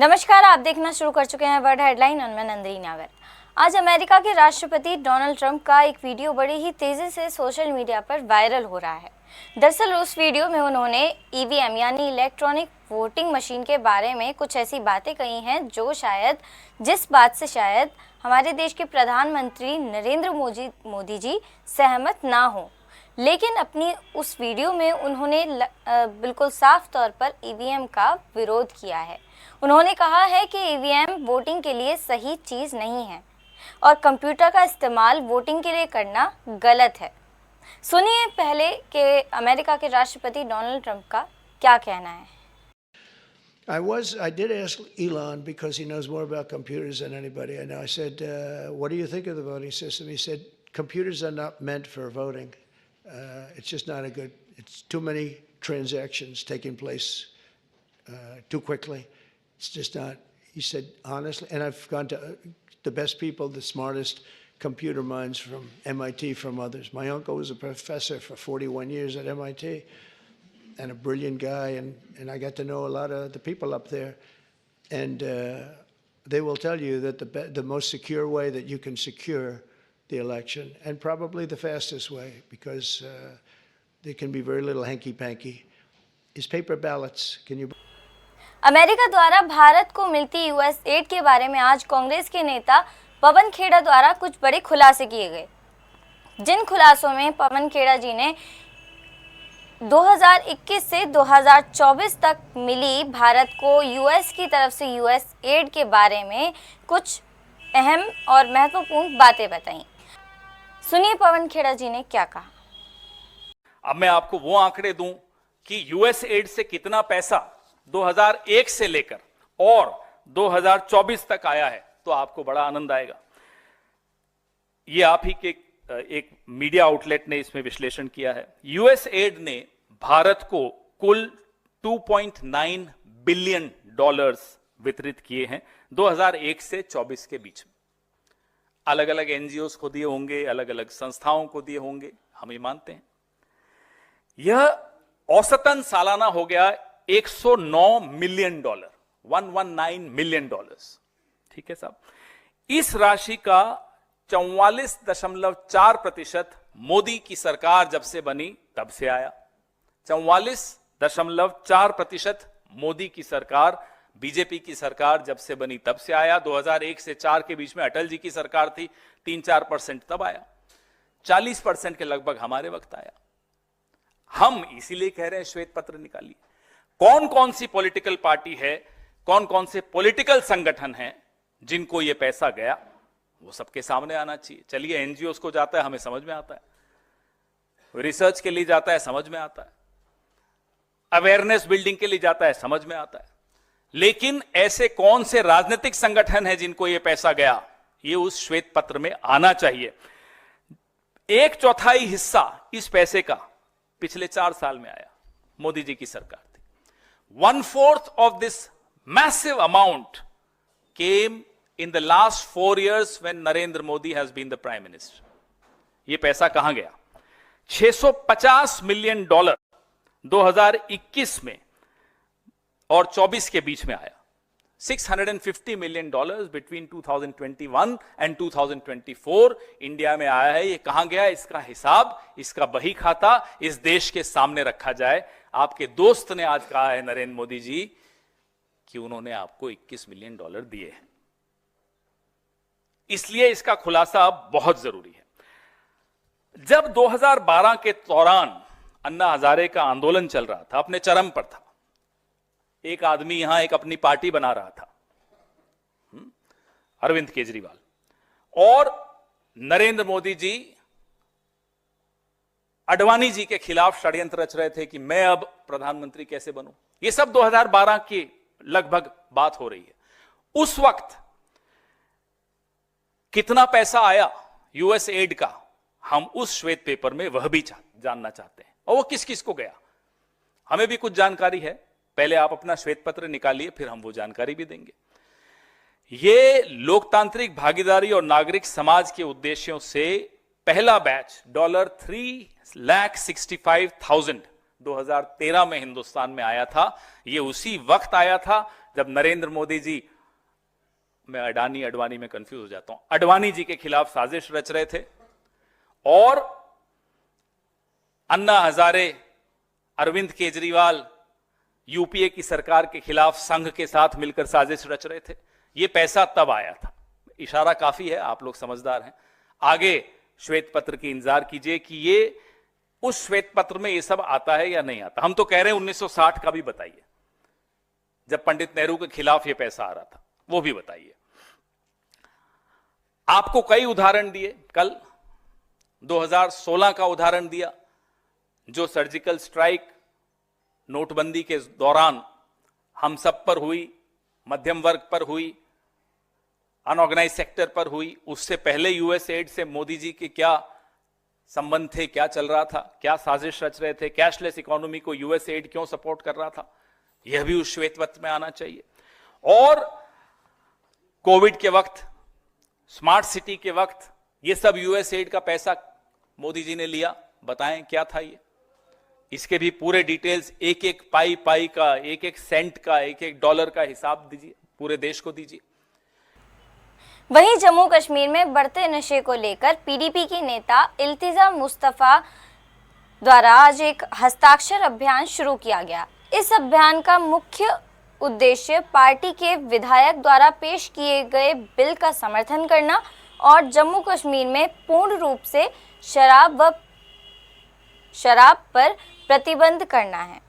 नमस्कार, आप देखना शुरू कर चुके हैं वर्ल्ड हेडलाइन और मैं नंदिनी नागर। आज अमेरिका के राष्ट्रपति डोनाल्ड ट्रंप का एक वीडियो बड़ी ही तेजी से सोशल मीडिया पर वायरल हो रहा है। दरअसल उस वीडियो में उन्होंने ईवीएम यानी इलेक्ट्रॉनिक वोटिंग मशीन के बारे में कुछ ऐसी बातें कही हैं जिस बात से शायद हमारे देश के प्रधानमंत्री नरेंद्र मोदी जी सहमत ना हो, लेकिन अपनी उस वीडियो में उन्होंने बिल्कुल साफ तौर पर ईवीएम का विरोध किया है। उन्होंने कहा है कि ईवीएम वोटिंग के लिए सही चीज़ नहीं है और कंप्यूटर का इस्तेमाल वोटिंग के लिए करना गलत है। सुनिए पहले कि अमेरिका के राष्ट्रपति डोनाल्ड ट्रंप का क्या कहना है। I did ask Elon because he knows more about computers than anybody. And I said, what do you think of the voting system? He said, computers are not meant for voting. It's just not a good, it's too many transactions taking place too quickly. It's just not, he said, honestly, and I've gone to the best people, the smartest computer minds from MIT, from others. My uncle was a professor for 41 years at MIT and a brilliant guy, and I got to know a lot of the people up there. And they will tell you that the most secure way that you can secure the election, and probably the fastest way, because there can be very little hanky-panky, is paper ballots. Can you? America द्वारा भारत को मिलती US add के बारे में आज कांग्रेस के नेता पवन खेड़ा द्वारा कुछ बड़े खुलासे किए गए। जिन खुलासों में पवन खेड़ा जी ने 2021 से 2024 तक मिली भारत को यूएस की तरफ से यूएस एड के बारे में कुछ अहम और महत्वपूर्ण बातें बताई। सुनिए पवन खेड़ा जी ने क्या कहा। अब मैं आपको वो आंकड़े दूं कि यूएस एड से कितना पैसा 2001 से लेकर और 2024 तक आया है, तो आपको बड़ा आनंद आएगा। ये आप ही के एक मीडिया आउटलेट ने इसमें विश्लेषण किया है। यूएस एड ने भारत को कुल 2.9 बिलियन डॉलर्स वितरित किए हैं 2001 से 24 के बीच में। अलग अलग एनजीओस को दिए होंगे, अलग अलग संस्थाओं को दिए होंगे, हम ये मानते हैं। यह औसतन सालाना हो गया 109 मिलियन डॉलर, 119 मिलियन डॉलर्स। ठीक है साहब। इस राशि का 44.4% मोदी की सरकार जब से बनी तब से आया। 44.4% मोदी की सरकार, बीजेपी की सरकार जब से बनी तब से आया। 2001 से 4 के बीच में अटल जी की सरकार थी, 3-4% तब आया। 40% के लगभग हमारे वक्त आया। हम इसीलिए कह रहे हैं श्वेत पत्र निकालिए। कौन कौन सी पॉलिटिकल पार्टी है, कौन कौन से पॉलिटिकल संगठन हैं जिनको यह पैसा गया, वो सबके सामने आना चाहिए। चलिए, एनजीओ को जाता है, हमें समझ में आता है। रिसर्च के लिए जाता है, समझ में आता है। अवेयरनेस बिल्डिंग के लिए जाता है, समझ में आता है। लेकिन ऐसे कौन से राजनीतिक संगठन हैं जिनको यह पैसा गया, ये उस श्वेत पत्र में आना चाहिए। 1/4 हिस्सा इस पैसे का पिछले 4 साल में आया, मोदी जी की सरकार थी। 1/4 of this massive amount came in the last 4 years when Narendra Modi has been the Prime Minister. ये पैसा कहां गया? 650 मिलियन डॉलर 2021 में और 24 के बीच में आया। 650 million dollars between 2021 and 2024 India में आया है। ये कहां गया? इसका हिसाब, इसका बही खाता इस देश के सामने रखा जाए। आपके दोस्त ने आज कहा है, नरेंद्र मोदी जी, कि उन्होंने आपको 21 मिलियन डॉलर दिए हैं। इसलिए इसका खुलासा अब बहुत जरूरी है। जब 2012 के दौरान अन्ना हजारे का आंदोलन चल रहा था, अपने चरम पर था, एक आदमी यहां एक अपनी पार्टी बना रहा था, अरविंद केजरीवाल, और नरेंद्र मोदी जी अडवाणी जी के खिलाफ षड्यंत्र रच रहे थे कि मैं अब प्रधानमंत्री कैसे बनूं। यह सब 2012 की लगभग बात हो रही है। उस वक्त कितना पैसा आया यूएस एड का, हम उस श्वेत पेपर में वह भी जानना चाहते हैं। और वो किस किस को गया, हमें भी कुछ जानकारी है। पहले आप अपना श्वेत पत्र निकालिए, फिर हम वो जानकारी भी देंगे। ये लोकतांत्रिक भागीदारी और नागरिक समाज के उद्देश्यों से पहला बैच $3,65,000 2013 में हिंदुस्तान में आया था। ये उसी वक्त आया था जब नरेंद्र मोदी जी, मैं अडवाणी में कंफ्यूज हो जाता हूं, अडवाणी जी के खिलाफ साजिश रच रहे थे और अन्ना हजारे, अरविंद केजरीवाल यूपीए की सरकार के खिलाफ संघ के साथ मिलकर साजिश रच रहे थे। यह पैसा तब आया था। इशारा काफी है, आप लोग समझदार हैं। आगे श्वेत पत्र की इंतजार कीजिए कि ये उस श्वेत पत्र में ये सब आता है या नहीं आता। हम तो कह रहे हैं 1960 का भी बताइए, जब पंडित नेहरू के खिलाफ ये पैसा आ रहा था, वो भी बताइए। आपको कई उदाहरण दिए, कल 2016 का उदाहरण दिया, जो सर्जिकल स्ट्राइक नोटबंदी के दौरान हम सब पर हुई, मध्यम वर्ग पर हुई, अनऑर्गेनाइज सेक्टर पर हुई। उससे पहले यूएसएड से मोदी जी के क्या संबंध थे, क्या चल रहा था, क्या साजिश रच रहे थे, कैशलेस इकोनॉमी को यूएसएड क्यों सपोर्ट कर रहा था, यह भी उस श्वेत पत्र में आना चाहिए। और कोविड के वक्त, स्मार्ट सिटी के वक्त, यह सब यूएसएड का पैसा मोदी जी ने लिया, बताएं क्या था ये। इसके भी पूरे डिटेल्स, एक एक पाई का, एक एक सेंट का, एक एक डॉलर का हिसाब दीजिए, पूरे देश को दीजिए। वहीं जम्मू कश्मीर में बढ़ते नशे को लेकर पीडीपी की नेता इल्तिजा मुस्तफा द्वारा आज एक हस्ताक्षर अभियान शुरू किया गया। इस अभियान का मुख्य उद्देश्य पार्टी के विधायक द्वारा पेश किए गए बिल का समर्थन करना और जम्मू कश्मीर में पूर्ण रूप से शराब पर प्रतिबंध करना है।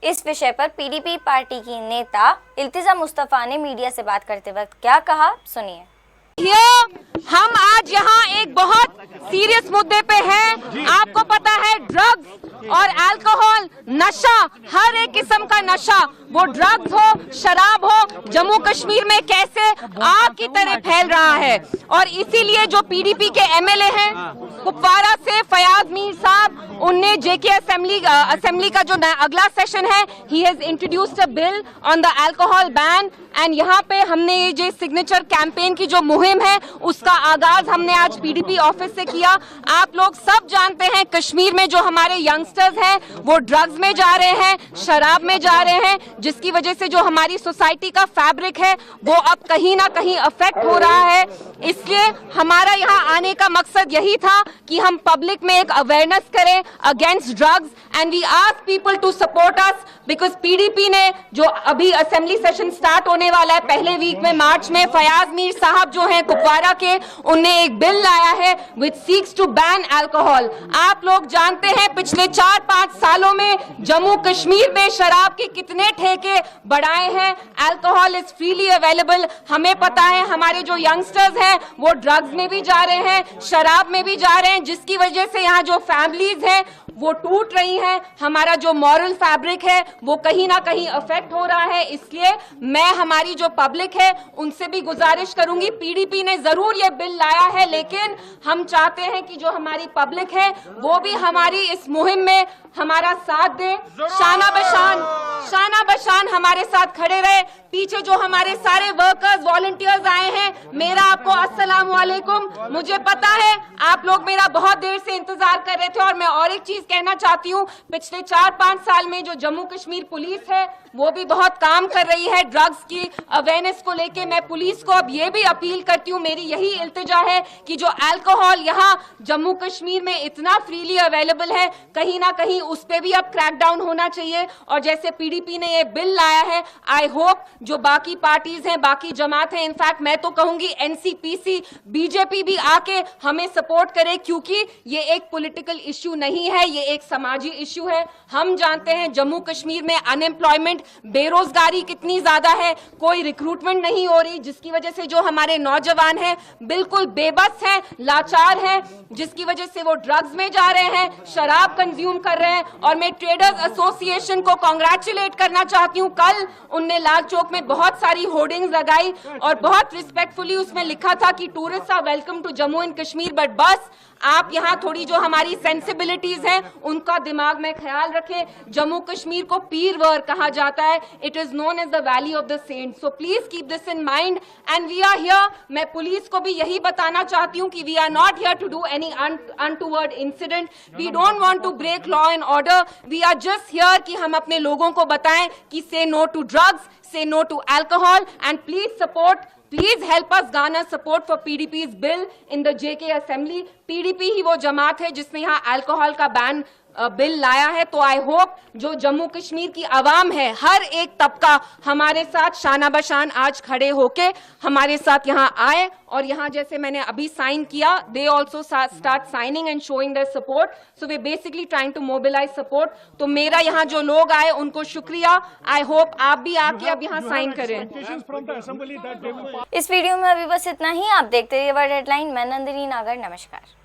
इस विषय पर पीडीपी पार्टी की नेता इल्तिजा मुस्तफा ने मीडिया से बात करते वक्त क्या कहा, सुनिए। हम आज यहाँ एक बहुत सीरियस मुद्दे पे हैं। आपको पता है ड्रग्स और अल्कोहल, नशा, हर एक किस्म का नशा, वो ड्रग्स हो, शराब हो, जम्मू कश्मीर में कैसे आग की तरह फैल रहा है। और इसीलिए जो पीडीपी के एमएलए हैं कुपवारा से, फयाज मीर साहब, उनने जेके असेंबली का जो अगला सेशन है, he has introduced a bill on the alcohol ban. And यहाँ पे हमने ये जो सिग्नेचर कैंपेन की जो मुहिम है, उसका आगाज हमने आज पीडीपी ऑफिस से किया। आप लोग सब जानते हैं कश्मीर में जो हमारे यंगस्टर्स हैं वो ड्रग्स में जा रहे हैं, शराब में जा रहे हैं, जिसकी वजह से जो हमारी सोसाइटी का फैब्रिक है वो अब कहीं ना कहीं अफेक्ट हो रहा है। इसलिए हमारा यहाँ आने का मकसद यही था कि हम पब्लिक में एक अवेयरनेस करें against drugs and we ask people to support us because PDP ने जो अभी असेंबली सेशन स्टार्ट होने वाला है पहले वीक में, मार्च में, फयाज मीर साहब जो हैं कुपवारा के, उनने एक बिल लाया है विच सीक्स टू बैन अल्कोहल। आप लोग जानते हैं पिछले 4-5 सालों में जम्मू कश्मीर में शराब के कितने ठेके बढ़ाए हैं। Alcohol is freely available. हमें पता है हमारे जो यंगस्टर्स हैं वो ड्रग्स में भी जा रहे हैं, शराब में भी जा रहे हैं, जिसकी वजह से यहाँ जो फैमिलीज हैं वो टूट रही हैं। हमारा जो मॉरल फैब्रिक है वो कहीं ना कहीं अफेक्ट हो रहा है। इसलिए मैं हमारी जो पब्लिक है उनसे भी गुजारिश करूंगी, पीडीपी ने जरूर ये बिल लाया है, लेकिन हम चाहते हैं कि जो हमारी पब्लिक है वो भी हमारी इस मुहिम में हमारा साथ दे, शाना बशान हमारे साथ खड़े रहे। पीछे जो हमारे सारे वर्कर्स, वॉलंटियर्स आए हैं, मेरा आपको अस्सलाम वालेकुम। मुझे पता है आप लोग मेरा बहुत देर से इंतजार कर रहे थे। और मैं और एक चीज कहना चाहती हूँ, पिछले 4-5 साल में जो जम्मू कश्मीर पुलिस है वो भी बहुत काम कर रही है ड्रग्स की अवेयरनेस को लेके। मैं पुलिस को अब ये भी अपील करती हूँ, मेरी यही इल्तिजा है कि जो अल्कोहल यहाँ जम्मू कश्मीर में इतना फ्रीली अवेलेबल है, कहीं ना कहीं उस पे भी अब क्रैकडाउन होना चाहिए। और जैसे पीडीपी ने ये बिल लाया है, आई होप जो बाकी पार्टीज हैं, बाकी जमात हैं, इनफैक्ट मैं तो कहूंगी एनसीपीसी, बीजेपी भी आके हमें सपोर्ट करे, क्योंकि ये एक पॉलिटिकल इश्यू नहीं है, ये एक समाजी इश्यू है। हम जानते हैं जम्मू कश्मीर में अनएम्प्लॉयमेंट, बेरोजगारी कितनी ज्यादा है, कोई रिक्रूटमेंट नहीं हो रही, जिसकी वजह से जो हमारे नौजवान हैं बिल्कुल बेबस हैं, लाचार हैं, जिसकी वजह से वो ड्रग्स में जा रहे हैं, शराब कंज्यूम कर रहे हैं। और मैं ट्रेडर्स एसोसिएशन को कांग्रेचुलेट करना चाहती हूँ। कल उनने लाल चौक में बहुत सारी होर्डिंग्स लगाई और बहुत रिस्पेक्टफुली उसमें लिखा था कि tourist are welcome to Jammu and Kashmir but बस आप यहाँ थोड़ी जो हमारी सेंसिबिलिटीज हैं उनका दिमाग में ख्याल रखें। जम्मू कश्मीर को पीरवर कहा जाता है, it is known as the valley of the saints, so please keep this in mind and we are here. मैं पुलिस को भी यही बताना चाहती हूँ कि we are not here to do any untoward incident, we don't want to break law and order, we are just here कि हम अपने लोगों को बताएं कि say no to drugs, say no to alcohol, and please help us garner support for PDP's bill in the JK Assembly. PDP ही वो जमात है जिसने यहाँ अल्कोहल का बैन बिल लाया है। तो आई होप जो जम्मू कश्मीर की आवाम है, हर एक तबका हमारे साथ शाना बशान आज खड़े होके हमारे साथ यहाँ आए और यहाँ जैसे मैंने अभी साइन किया, they also start signing and showing their support, so we basically trying to mobilise support. तो मेरा यहाँ जो लोग आए उनको शुक्रिया, आई होप आप भी आके अब यहाँ साइन करें। इस वीडियो में अभी बस इतना ही। आप देखते रहिए वर्ल्ड हेडलाइन। मैं नंदिनी नागर, नमस्कार।